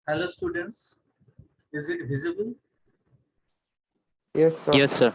Hello students, is it visible? Yes, sir. Yes, sir.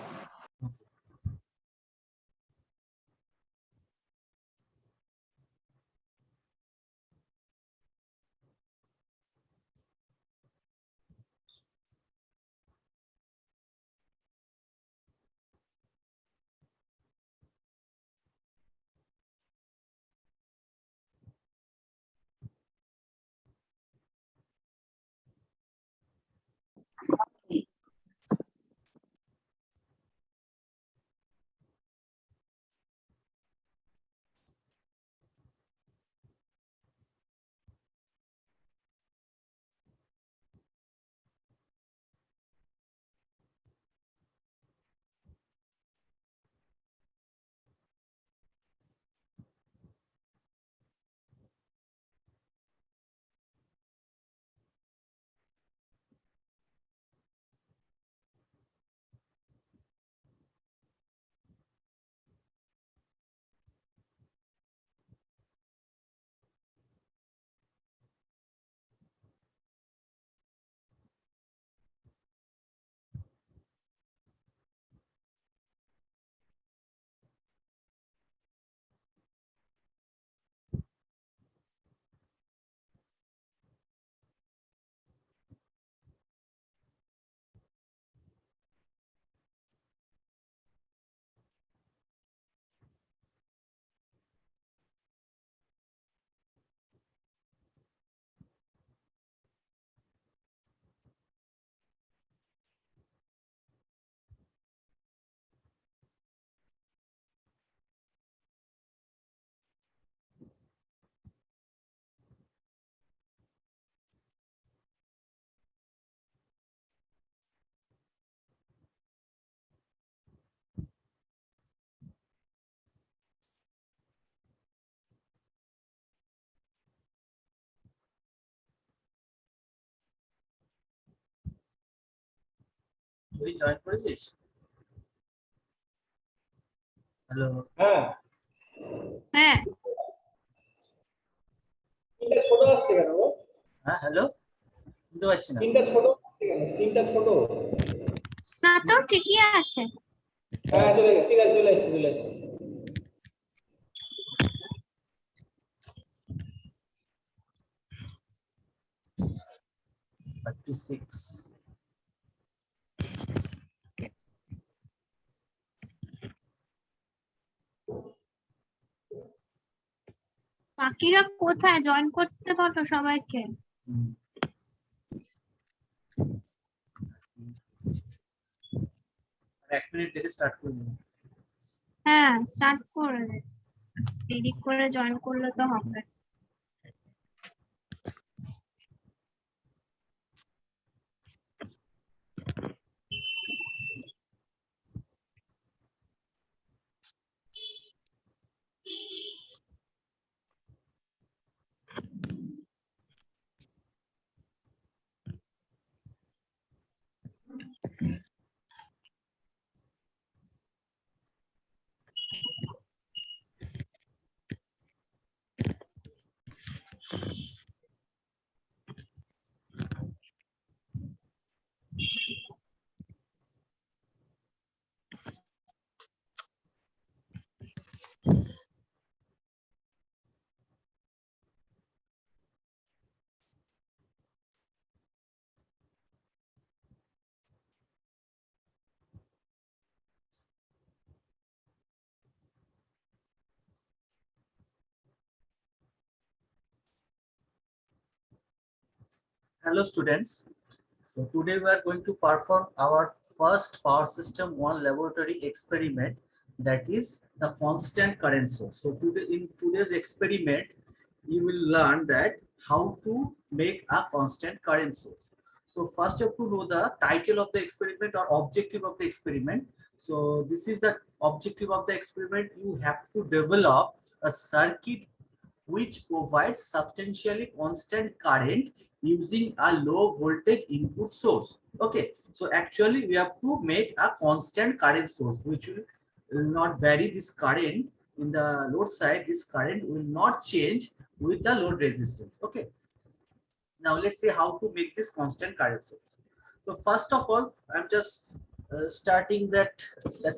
তুই join করেছিস? Hello, হ্যাঁ হ্যাঁ তিনটা ছোট আসছে কেন গো? হ্যাঁ হ্যালো, শুনতে পাচ্ছি না। তিনটা ছোট আসছে কেন? তিনটা ছোট। না তো ঠিকই আছে। হ্যাঁ চলে গেছে, ঠিক আছে, চলে আসছে চলে আসছে। সিক্স বাকিরা কোথায়? জয়েন করতে কত সবাইকে? এক মিনিট থেকে স্টার্ট করবো। হ্যাঁ স্টার্ট করে দে। দেরি করে জয়েন করলে তো হবে। Hello students. So today we are going to perform our first power system 1 laboratory experiment, that is the constant current source. So today in today's experiment you will learn that how to make a constant current source. So first you have to know the title of the experiment or objective of the experiment. So this is the objective of the experiment. You have to develop a circuit which provides substantially constant current using a low voltage input source. Okay, so actually we have to make a constant current source which will not vary this current in the load side. This current will not change with the load resistance. Okay, now let's see how to make this constant current source. So first of all, I'm just starting that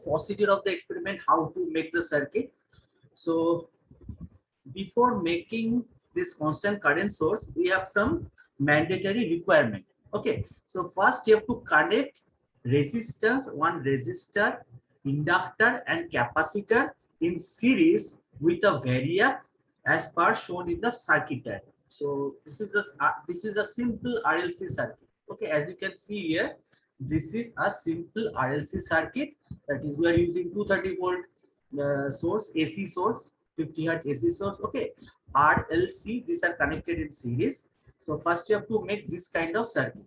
procedure of the experiment, how to make the circuit. So before making this constant current source, we have some mandatory requirement. Okay, so first you have to connect resistance, one resistor, inductor and capacitor in series with a variac as per shown in the circuit diagram. So this is a simple RLC circuit. Okay, as you can see here, this is a simple RLC circuit, that is we are using 230 volt source, AC source, 50 hertz AC source. Okay, RLC, these are connected in series. So first you have to make this kind of circuit.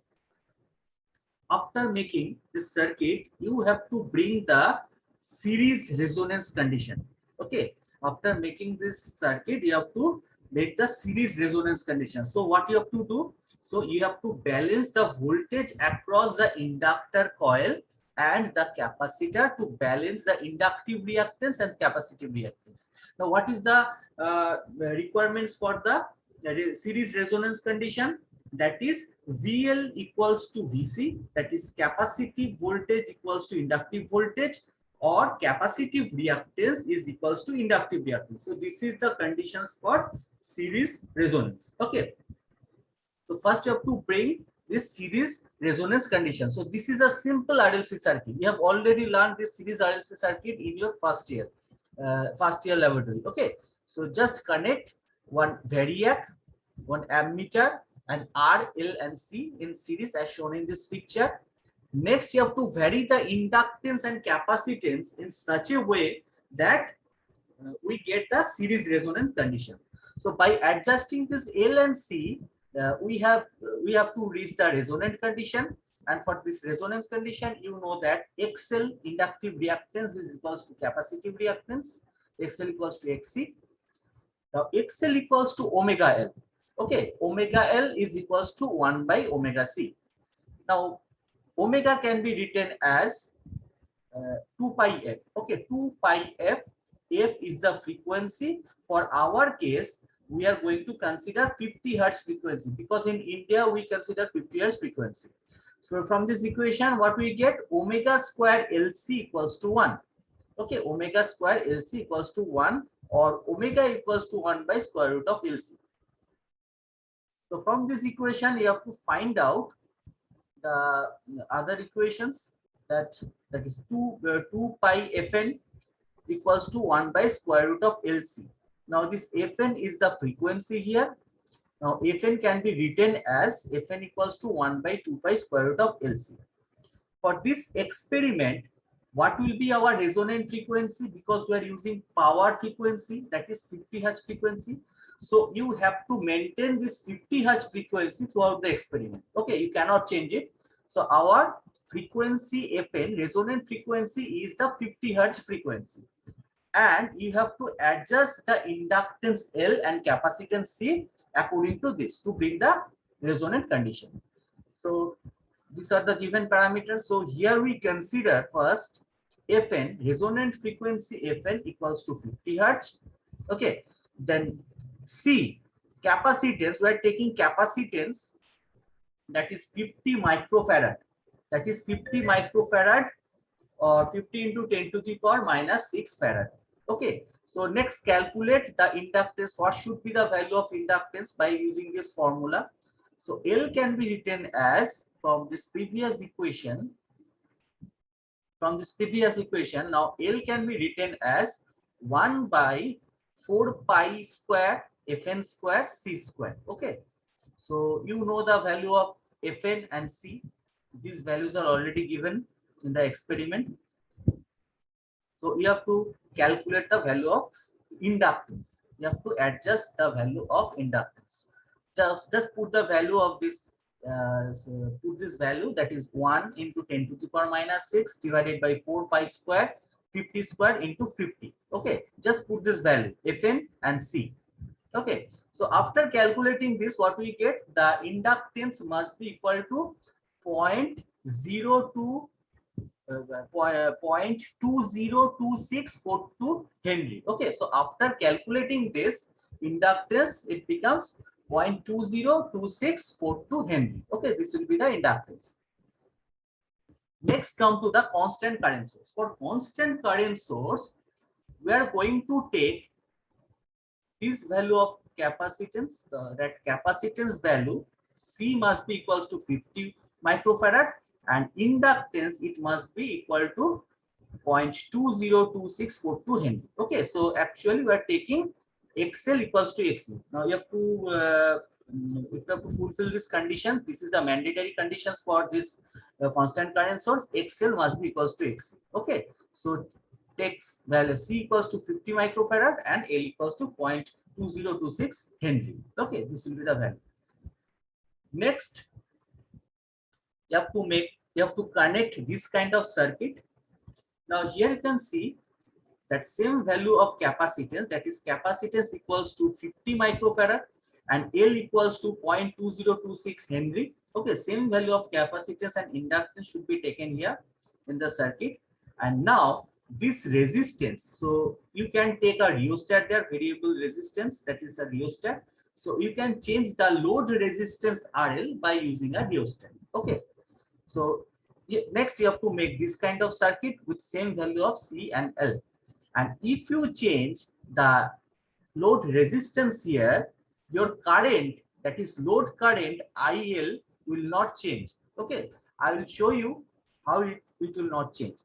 After making this circuit, you have to bring the series resonance condition. Okay, after making this circuit, you have to make the series resonance condition. So what you have to do? So you have to balance the voltage across the inductor coil and the capacitor to balance the inductive reactance and capacitive reactance. Now, what is the requirements for the series resonance condition? That is VL equals to VC, that is capacitive voltage equals to inductive voltage, or capacitive reactance is equals to inductive reactance. So this is the conditions for series resonance. Okay, so first you have to bring this series resonance condition. So this is a simple RLC circuit. You have already learned this series RLC circuit in your first year laboratory. Okay, so just connect one variac, one ammeter, and R, L, and C in series as shown in this picture. Next, you have to vary the inductance and capacitance in such a way that we get the series resonance condition. So by adjusting this L and C, we have to reach the resonant condition. And for this resonance condition, you know that XL, inductive reactance, is equals to capacitive reactance. XL equals to XC. Now XL equals to omega L. Okay, omega L is equals to 1 by omega C. Now omega can be written as 2 pi f. Okay, 2 pi f. F is the frequency. For our case, we are going to consider 50 hertz frequency, because in India we consider 50 hertz frequency. So from this equation, what we get? Omega square LC equals to 1. Okay, omega square LC equals to 1, or omega equals to 1 by square root of LC. So from this equation, you have to find out the other equations, that is 2 pi Fn equals to 1 by square root of LC. Now this Fn is the frequency here. Now Fn can be written as Fn equals to 1 by 2 pi square root of LC. For this experiment, what will be our resonant frequency? Because we are using power frequency, that is 50 hertz frequency. So you have to maintain this 50 hertz frequency throughout the experiment. Okay, you cannot change it. So our frequency Fn, resonant frequency, is the 50 hertz frequency. And you have to adjust the inductance L and capacitance C according to this to bring the resonant condition. So these are the given parameters. So here we consider first Fn, resonant frequency Fn equals to 50 hertz. Okay, then C, capacitance, we are taking capacitance, that is 50 microfarad. That is 50 microfarad, or 50 into 10 to the power minus 6 farad. Okay, so next calculate the inductance. What should be the value of inductance by using this formula? So L can be written as, from this previous equation, now L can be written as 1 by 4 pi square Fn square C square. Okay, so you know the value of Fn and C. These values are already given in the experiment. So you have to calculate the value of inductance. You have to adjust the value of inductance. Just put the value of this, put this value, that is 1 into 10 to the power minus 6 divided by 4 pi square, 50 square into 50. Okay, just put this value Fn and C. Okay, so after calculating this, what we get, the inductance must be equal to 0.02 0.202642 Henry. Okay, so after calculating this inductance, it becomes 0.202642 Henry. Okay, this will be the inductance. Next, come to the constant current source. For constant current source, we are going to take this value of capacitance, that capacitance value C must be equals to 50 microfarad, and inductance it must be equal to 0.202642 Henry. Okay, so actually we are taking XL equals to XC. Now you have to if you have to fulfill this condition, this is the mandatory conditions for this constant current source. XL must be equals to XC. Okay, so takes value C equals to 50 microfarad and L equals to 0.2026 Henry. Okay, this will be the value. Next, you have to connect this kind of circuit. Now here you can see that same value of capacitance, that is capacitance equals to 50 microfarad and L equals to 0.2026 Henry. Okay, same value of capacitance and inductance should be taken here in the circuit. And now this resistance, so you can take a rheostat there, variable resistance, that is a rheostat. So you can change the load resistance RL by using a rheostat. Okay, so next you have to make this kind of circuit with same value of C and L. And if you change the load resistance here, your current, that is load current IL, will not change. Okay, I will show you how it will not change.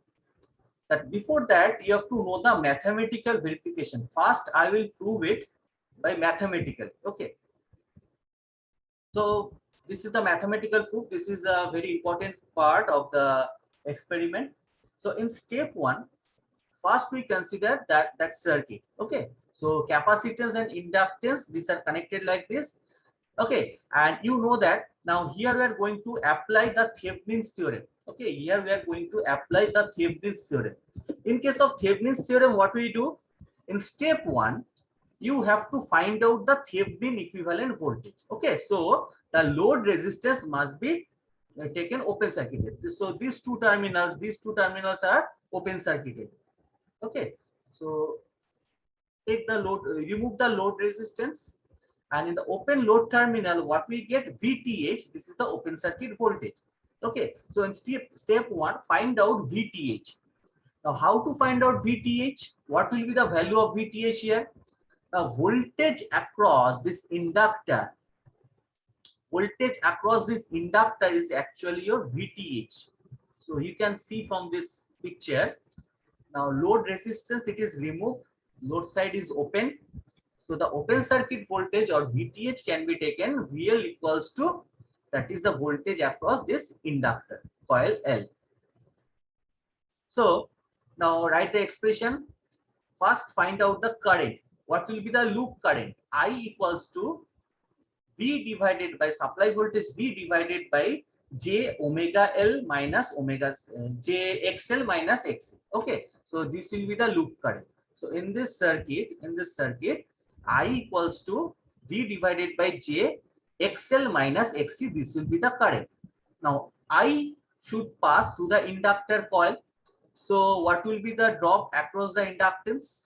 That before that, you have to know the mathematical verification. First, I will prove it by mathematical. Okay. So this is the mathematical proof. This is a very important part of the experiment. So in step 1, first we consider that circuit. Okay. So capacitance and inductance, these are connected like this. Okay, and you know that now here we are going to apply the Thevenin's theorem. Okay, here we are going to apply the Thevenin's theorem. In case of Thevenin's theorem, what we do? In step 1, you have to find out the Thevenin equivalent voltage. Okay, so the load resistance must be taken open circuited. So these two terminals are open circuited. Okay, so take the load, remove the load resistance, and in the open load terminal, what we get? VTH. This is the open circuit voltage. Okay, so in step 1, find out VTH. Now, how to find out VTH? What will be the value of VTH here? The voltage across this inductor. Voltage across this inductor is actually your VTH. So you can see from this picture. Now, load resistance, it is removed. Load side is open. So the open circuit voltage or VTH can be taken VL equals to, that is the voltage across this inductor coil L. So now write the expression. First find out the current. What will be the loop current? I equals to V divided by supply voltage V divided by J omega L minus omega J XL minus XC. Okay, so this will be the loop current. So in this circuit, I equals to V divided by J XL minus XC. This will be the current. Now I should pass through the inductor coil. So what will be the drop across the inductance?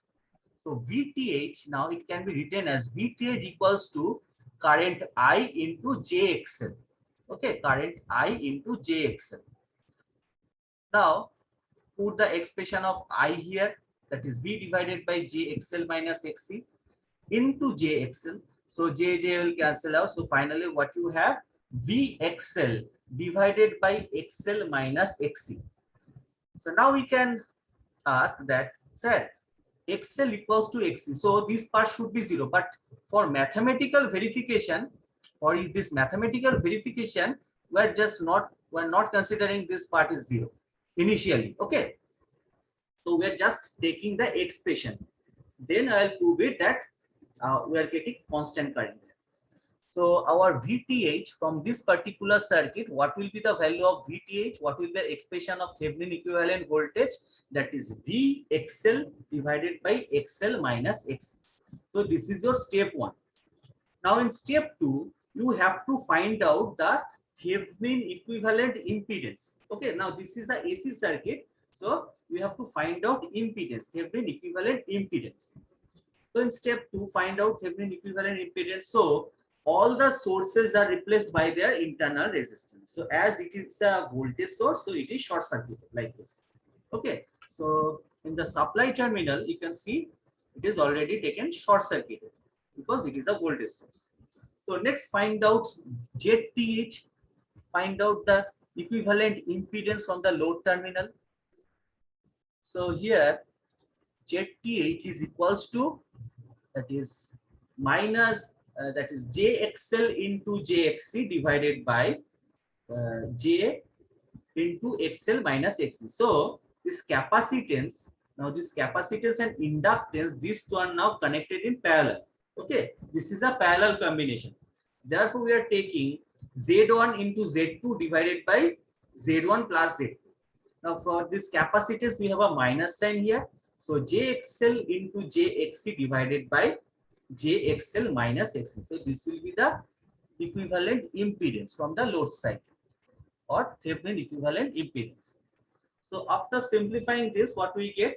So VTH, now it can be written as VTH equals to current I into JXL. Okay, current I into JXL. Now put the expression of I here, that is V divided by JXL minus XC into JXL. So J will cancel out. So finally what you have? VXL divided by XL minus XC. So now we can ask that, sir, XL equals to XC. So this part should be 0. But for mathematical verification, we're not considering this part is 0 initially. Okay, so we're just taking the expression. Then I'll prove it that we are getting constant current. So our VTH from this particular circuit, what will be the value of VTH? What will be the expression of Thevenin equivalent voltage? That is V XL divided by XL minus X. So this is your step 1. Now in step 2, you have to find out the Thevenin equivalent impedance. Okay, now this is the AC circuit. So we have to find out impedance, Thevenin equivalent impedance. So in step 2, find out Thevenin equivalent impedance. So all the sources are replaced by their internal resistance. So as it is a voltage source, so it is short circuited like this. Okay, so in the supply terminal, you can see it is already taken short circuited because it is a voltage source. So next, find out ZTH, find out the equivalent impedance from the load terminal. So here ZTH is equals to, that is minus that is JXL into JXC divided by J into XL minus XC. So this capacitance, now this capacitance and inductance, these two are now connected in parallel. Okay, this is a parallel combination. Therefore, we are taking Z1 into Z2 divided by Z1 plus Z2. Now for this capacitance, we have a minus sign here. So JXL into JXC divided by JXL minus XC. So this will be the equivalent impedance from the load side or Thevenin equivalent impedance. So after simplifying this, what we get?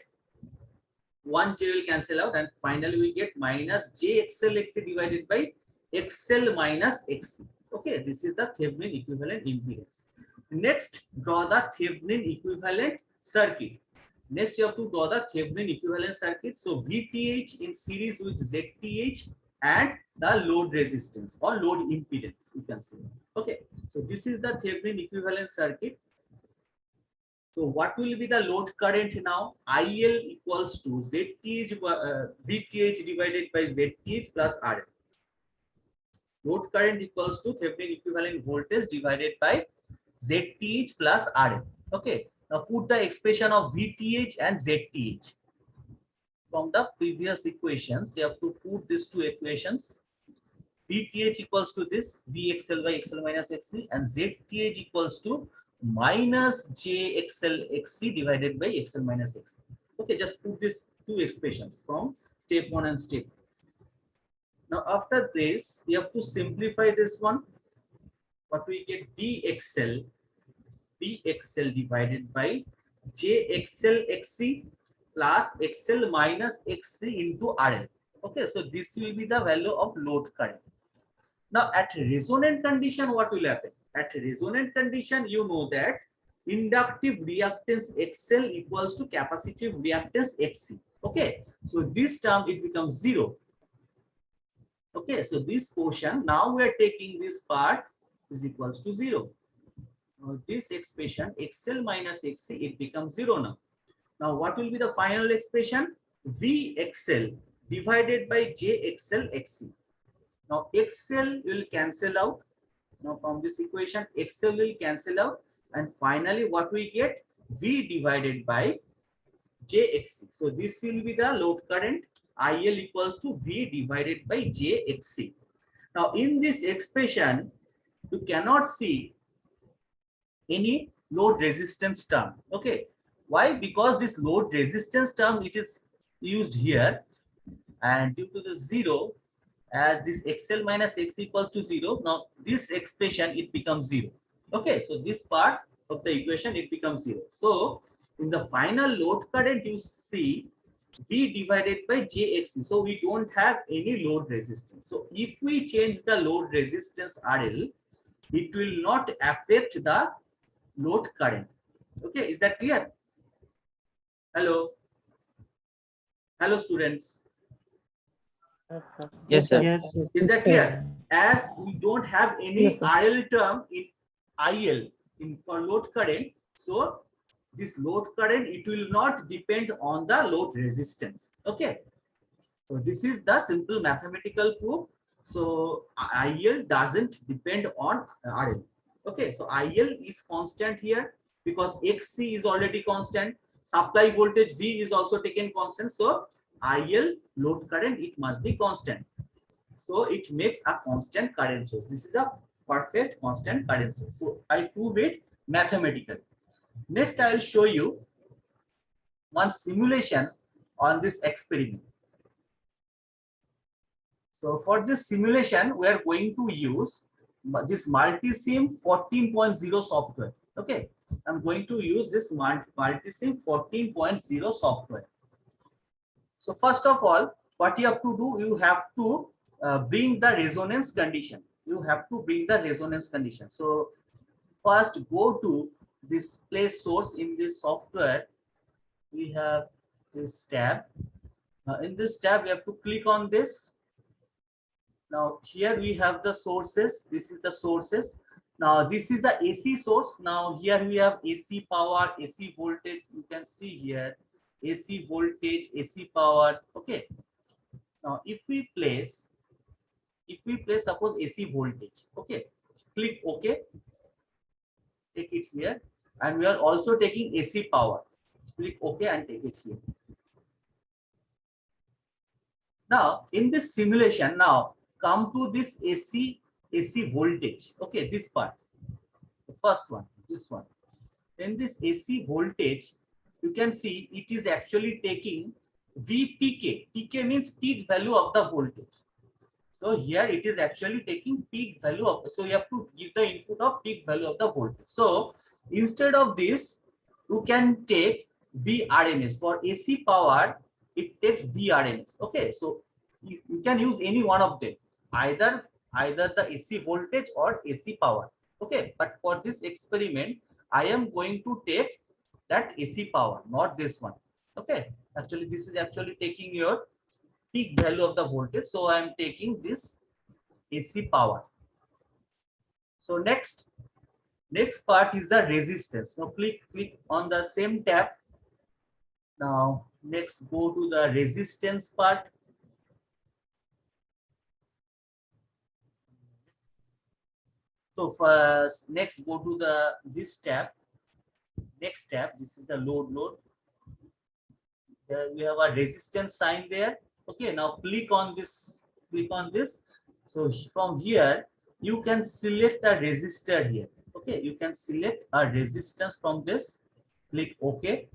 1 J will cancel out and finally we get minus JXL XC divided by XL minus XC. Okay, this is the Thevenin equivalent impedance. Next, draw the Thevenin equivalent circuit. Next, you have to draw the Thevenin equivalent circuit. So VTH in series with ZTH and the load resistance or load impedance, you can say. Okay, so this is the Thevenin equivalent circuit. So what will be the load current now? IL equals to ZTH VTH divided by ZTH plus RL. Load current equals to Thevenin equivalent voltage divided by ZTH plus RL. Okay. Now put the expression of VTH and ZTH from the previous equations. You have to put these two equations. VTH equals to this VXL by XL minus XC and ZTH equals to minus JXL XC divided by XL minus XC. Okay, just put these two expressions from step 1 and step 2. Now after this, we have to simplify this one. What we get? VXL divided by JXL XC plus XL minus XC into RL. Okay, so this will be the value of load current. Now at resonant condition, what will happen? At resonant condition, you know that inductive reactance XL equals to capacitive reactance XC. Okay, so this term it becomes 0. Okay, so this portion, now we are taking this part is equals to 0. Now this expression XL minus XC, it becomes 0 now. Now what will be the final expression? VXL divided by JXL XC. Now XL will cancel out. Now from this equation, XL will cancel out. And finally what we get? V divided by JXC. So this will be the load current. IL equals to V divided by JXC. Now in this expression, you cannot see any load resistance term. Okay, why? Because this load resistance term, it is used here, and due to the 0, as this XL minus X equals to 0, now this expression it becomes 0. Okay, so this part of the equation it becomes 0. So in the final load current, you see V divided by JXC. So we don't have any load resistance. So if we change the load resistance RL, it will not affect the load current. Okay, is that clear? Hello. Hello, students. Yes, sir. Yes. Is that clear? As we don't have any Yes, sir. IL term in IL in for load current, so this load current it will not depend on the load resistance. Okay, so this is the simple mathematical proof. So IL doesn't depend on RL. Okay, so IL is constant here because XC is already constant. Supply voltage V is also taken constant. So IL load current, it must be constant. So it makes a constant current source. This is a perfect constant current source. So I prove it mathematically. Next, I will show you one simulation on this experiment. So for this simulation, we are going to use this Multisim 14.0 software. Okay, I'm going to use this Multisim 14.0 software. So first of all, what you have to do, you have to bring the resonance condition. You have to bring the resonance condition. So first go to this place source in this software. We have this tab. In this tab, we have to click on this. Now here we have the sources. This is the sources. Now this is the AC source. Now here we have AC power, AC voltage. You can see here AC voltage, AC power. Okay. Now if we place suppose AC voltage. Okay. Click OK. Take it here. And we are also taking AC power. Click OK and take it here. Now in this simulation, now come to this AC voltage. Okay, this part, the first one, this one. In this AC voltage, you can see it is actually taking VPK. PK means peak value of the voltage. So here it is actually taking peak value of. So you have to give the input of peak value of the voltage. So instead of this, you can take VRMS. For AC power, it takes VRMS. Okay, so you can use any one of them, either the AC voltage or AC power. Okay, but for this experiment, I am going to take that AC power, not this one. Okay, actually this is actually taking your peak value of the voltage. So I am taking this AC power. So next part is the resistance. Now click on the same tab. Now next go to the resistance part. So first next go to this tab. Next tab, this is the load. There we have a resistance sign there. Okay, now click on this. So from here you can select a resistor here. Okay, you can select a resistance from this. Click OK.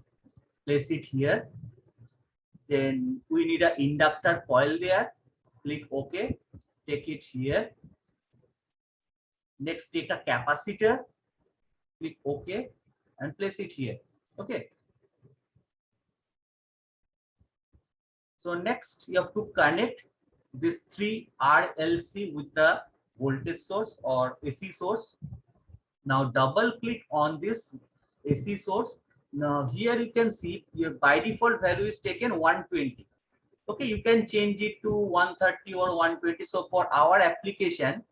Place it here. Then we need an inductor coil there. Click OK. Take it here. Next, take a capacitor. Click OK and place it here. Okay. So next, you have to connect this 3 RLC with the voltage source or AC source. Now double click on this AC source. Now here you can see your by default value is taken 120. Okay, you can change it to 130 or 120. So for our application,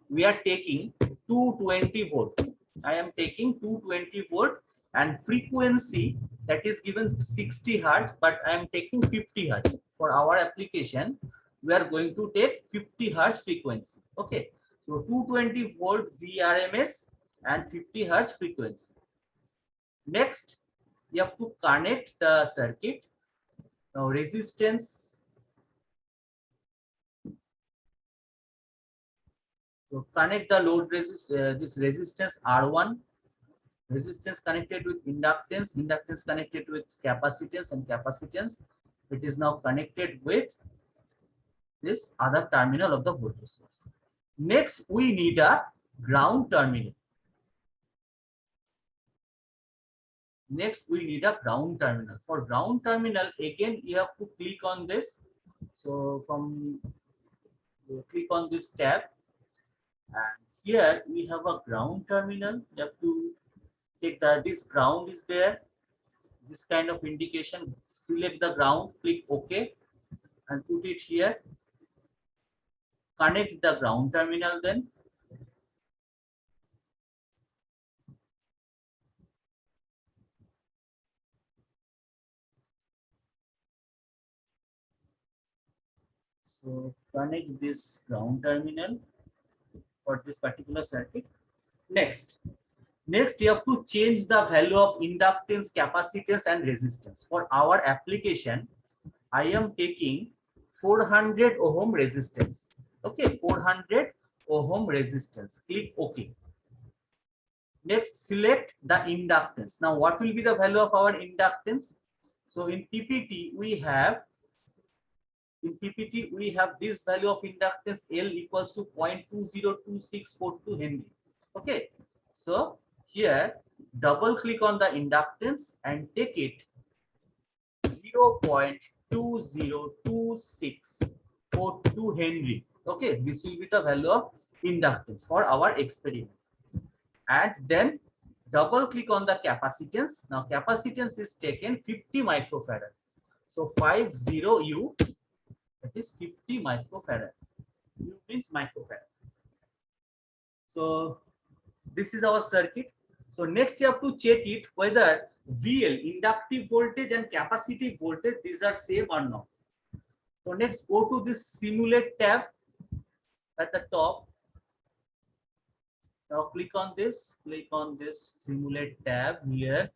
we are taking 220 volt. I am taking 220 volt and frequency that is given 60 hertz, but I am taking 50 hertz. For our application, we are going to take 50 hertz frequency. Okay, so 220 volt VRMS and 50 hertz frequency. Next, you have to connect the circuit. Now resistance. So connect the load this resistance R1, resistance connected with inductance, inductance connected with capacitance, and capacitance. It is now connected with this other terminal of the voltage source. Next, we need a ground terminal. For ground terminal, again you have to click on this. So click on this tab. And here we have a ground terminal. You have to take this ground is there. This kind of indication. Select the ground, click OK, and put it here. Connect the ground terminal then. So connect this ground terminal for this particular circuit. Next, you have to change the value of inductance, capacitance, and resistance. For our application, I am taking 400 ohm resistance. Okay, 400 ohm resistance. Click OK. Next, select the inductance. Now, what will be the value of our inductance? So in PPT, we have this value of inductance L equals to 0.202642 Henry. Okay, so here double click on the inductance and take it 0.202642 Henry. Okay, this will be the value of inductance for our experiment. And then double click on the capacitance. Now capacitance is taken 50 microfarad. So 50U, that is 50 microfarad. U means microfarad. So this is our circuit. So next you have to check it whether VL, inductive voltage, and capacitive voltage, these are same or not. So next go to this simulate tab at the top. Now click on this simulate tab here.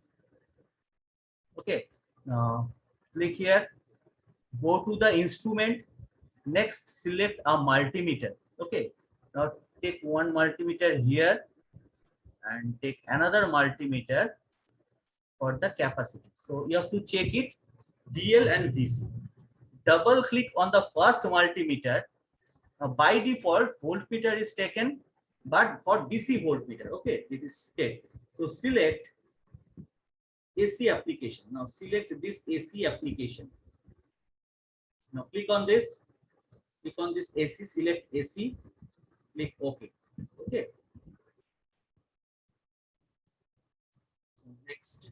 Okay, now click here, go to the instrument. Next select a multimeter. Okay, now take one multimeter here and take another multimeter for the capacity. So you have to check it VL and VC. Double click on the first multimeter. Now by default voltmeter is taken, but for DC voltmeter, okay, it is take. So select AC application. Now select this AC application. Now click on this AC, select AC, click OK. Okay. Next,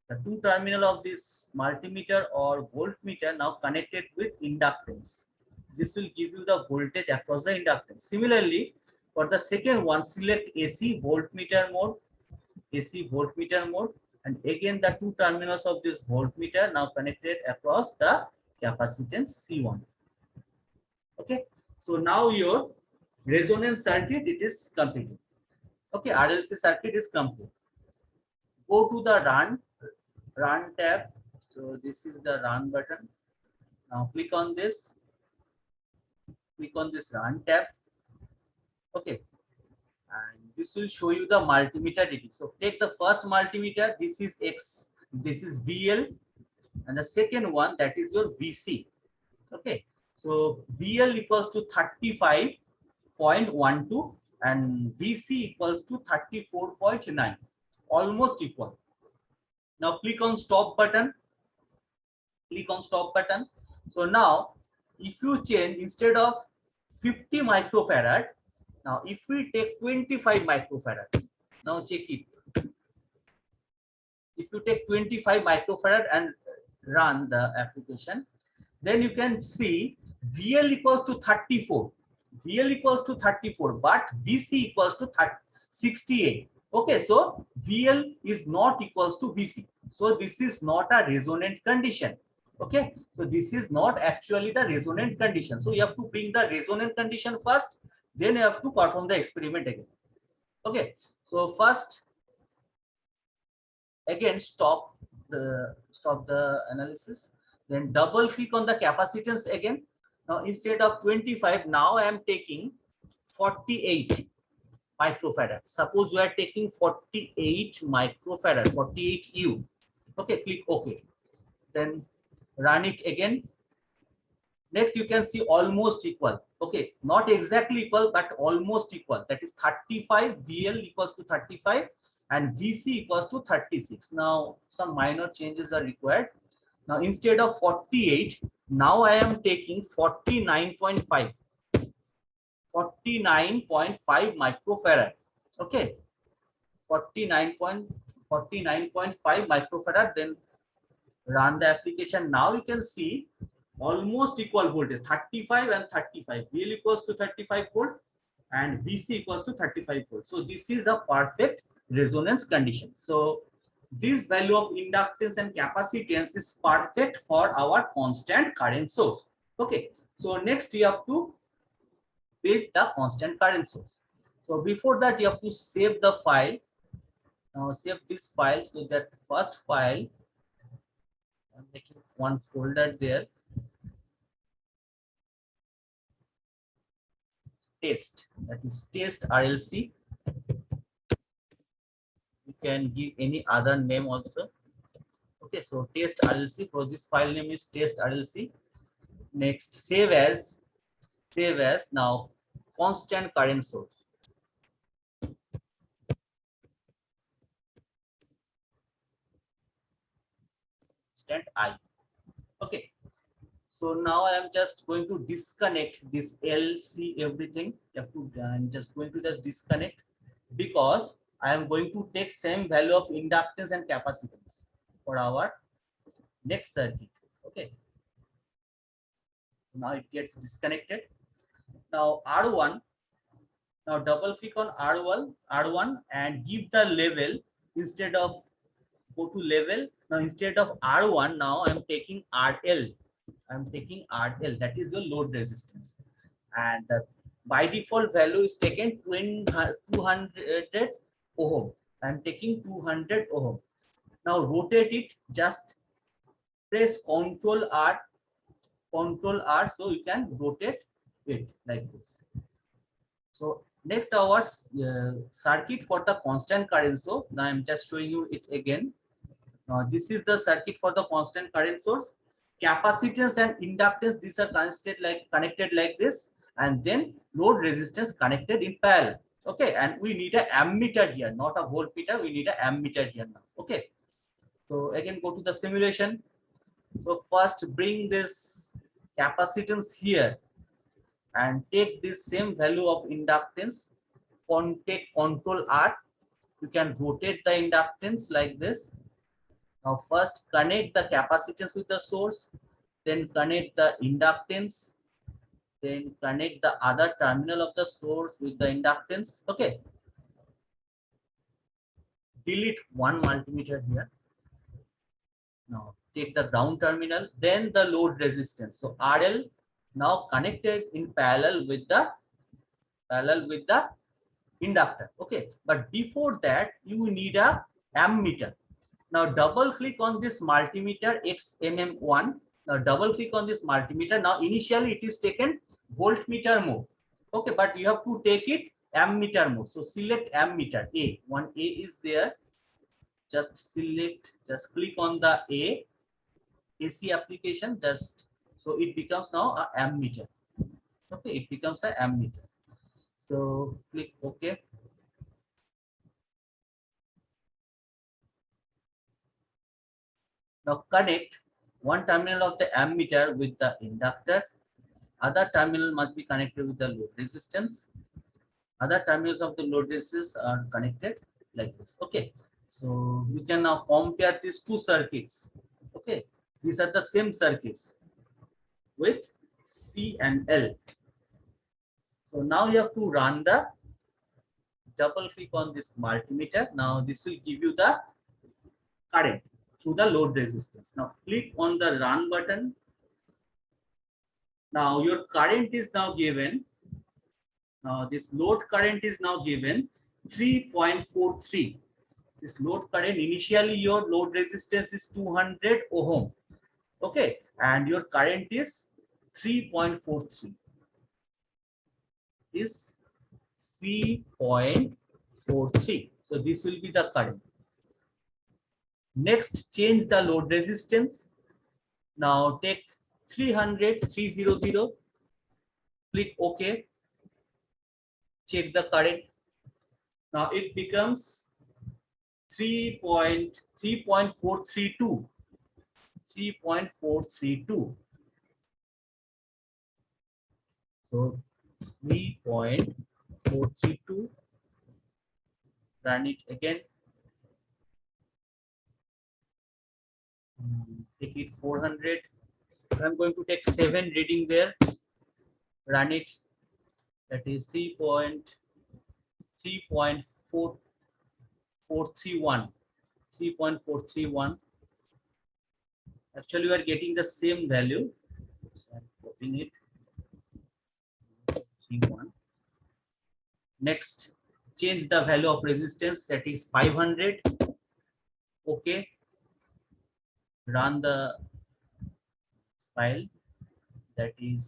the two terminal of this multimeter or voltmeter now connected with inductance. This will give you the voltage across the inductance. Similarly, for the second one, select AC voltmeter mode, and again the two terminals of this voltmeter now connected across the capacitance C1. Okay, so now your resonance circuit, it is completed. Okay, RLC circuit is complete. Go to the run tab. So this is the run button. Now click on this run tab. Okay, and this will show you the multimeter reading. So take the first multimeter, this is X, this is VL, and the second one, that is your VC. Okay, so VL equals to 35.12 and VC equals to 34.9, almost equal. Now click on stop button. So now if you change, instead of 50 microfarad, now if we take 25 microfarad, now check it. If you take 25 microfarad and run the application, then you can see VL equals to 34. But VC equals to 68. Okay, so VL is not equals to VC. So this is not a resonant condition. Okay, so this is not actually the resonant condition. So you have to bring the resonant condition first, then you have to perform the experiment again. Okay, so first, again stop the analysis. Then double click on the capacitance again. Now instead of 25, now I am taking 48 microfarad. Suppose you are taking 48 microfarad, 48 U. Okay, click OK. Then run it again. Next, you can see almost equal. Okay, not exactly equal, but almost equal. That is 35, VL equals to 35 and VC equals to 36. Now, some minor changes are required. Now, instead of 48, now I am taking 49.5. 49.5 microfarad. Okay, 49.5 microfarad. Then run the application. Now you can see almost equal voltage, 35 and 35. VL equals to 35 volt and VC equals to 35 volt. So this is a perfect resonance condition. So this value of inductance and capacitance is perfect for our constant current source. Okay, so next you have to build the constant current source. So before that, you have to save the file. Now save this file. So that first file, I'm making one folder there. Test, that is test RLC. You can give any other name also. Okay, so test RLC. For this file name is test RLC. Next, save as. Now constant current source. Constant I. Okay. So now I am just going to disconnect this LC everything. I'm just going to just disconnect because I am going to take same value of inductance and capacitance for our next circuit. Okay. Now it gets disconnected. Now R1. Now double click on R1 and give the level instead of go to level. Now instead of R1, now I'm taking RL. That is your load resistance, and by default value is taken 200 ohm. I'm taking 200 ohm. Now rotate it, just press Ctrl R, so you can rotate it like this. So next our circuit for the constant current. So now I'm just showing you it again. This is the circuit for the constant current source. Capacitance and inductance, these are connected like this, and then load resistance connected in parallel. Okay, and we need a ammeter here, not a voltmeter. We need a ammeter here now. Okay, so again go to the simulation. So first bring this capacitance here and take this same value of inductance. Take Ctrl R. You can rotate the inductance like this. Now first connect the capacitance with the source, then connect the inductance, then connect the other terminal of the source with the inductance. Okay. Delete one multimeter here. Now take the ground terminal, then the load resistance. So RL now connected in parallel with the inductor. Okay, but before that you need a ammeter. Now double click on this multimeter XMM1. Now double click on this multimeter. Now initially it is taken voltmeter mode. Okay, but you have to take it ammeter mode. So select ammeter A. One A is there. Just click on the AC application. So it becomes now a ammeter. Okay, it becomes a ammeter. So click OK. Now connect one terminal of the ammeter with the inductor. Other terminal must be connected with the load resistance. Other terminals of the load resistance are connected like this. Okay. So you can now compare these two circuits. Okay. These are the same circuits with C and L. So now you have to run the double click on this multimeter. Now this will give you the current through the load resistance. Now click on the run button. Now your current is now given. Now this load current is now given 3.43. This load current, initially your load resistance is 200 ohm. Okay, and your current is 3.43. Is 3.43. So this will be the current. Next, change the load resistance. Now take 300. Click OK. Check the current. Now it becomes 3.432. 3.432. So 3.432. Run it again. Take it 400. I'm going to take 7 reading there. Run it. That is 3.431. 3.431. Actually, we are getting the same value. So I'm copying it. 31. Next, change the value of resistance, that is 500. Okay, run the file, that is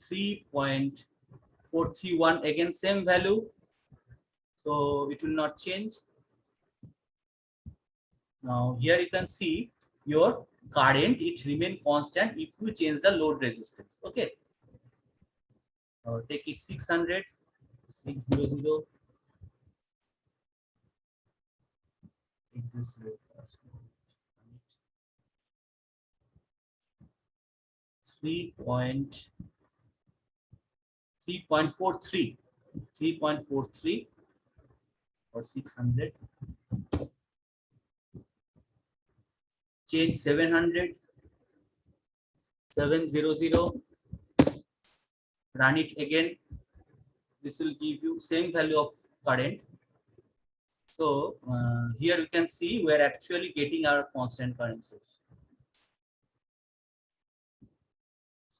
3.431, again same value, so it will not change. Now here you can see your current, it remain constant if you change the load resistance. Okay, take it 600, 600. Take this load first. 3.43 or 600. Change 700, 700. Run it again. This will give you same value of current. So here you can see we are actually getting our constant current source.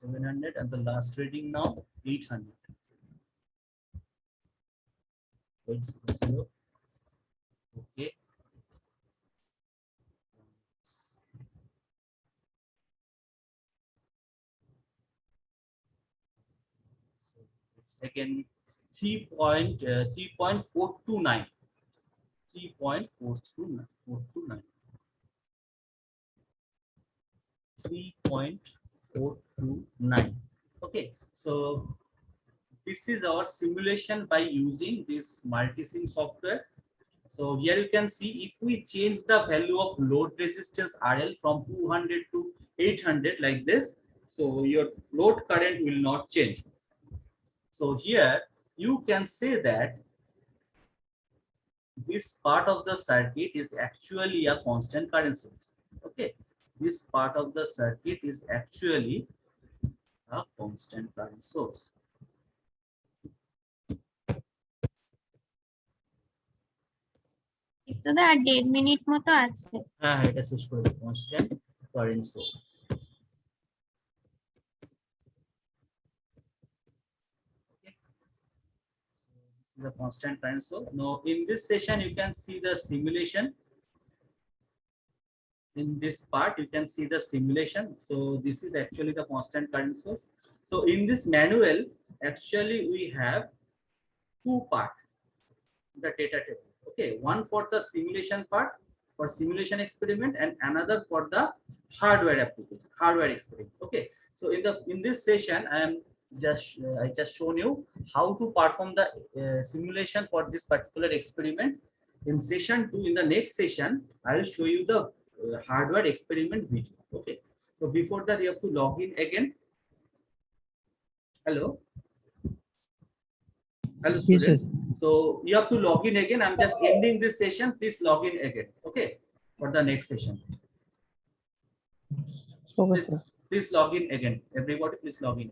700, and the last reading now 800. 800. Okay. It's again 3.429. 3.429. 3.429. Okay, so this is our simulation by using this multi-sim software. So here you can see if we change the value of load resistance RL from 200 to 800 like this, so your load current will not change. So here you can say that this part of the circuit is actually a constant current source. Okay, this part of the circuit is actually a constant current source. তো দা 1.5 minute মতো আছে। হ্যাঁ, এটা শেষ করে দেব, constant current source. Okay. So this is a constant current source. Now in this session you can see the simulation. In this part you can see the simulation. So this is actually the constant current source. So in this manual actually we have two parts, the data table. Okay, one for the simulation part, for simulation experiment, and another for the hardware application, hardware experiment. Okay, so in this session I just shown you how to perform the simulation for this particular experiment. In session 2, in the next session I will show you the hardware experiment video. Okay, so before that you have to log in again. Hello students. Yes, So you have to log in again. I'm just ending this session. Please log in again. Okay, for the next session. Okay, Please log in again. Everybody, please log in.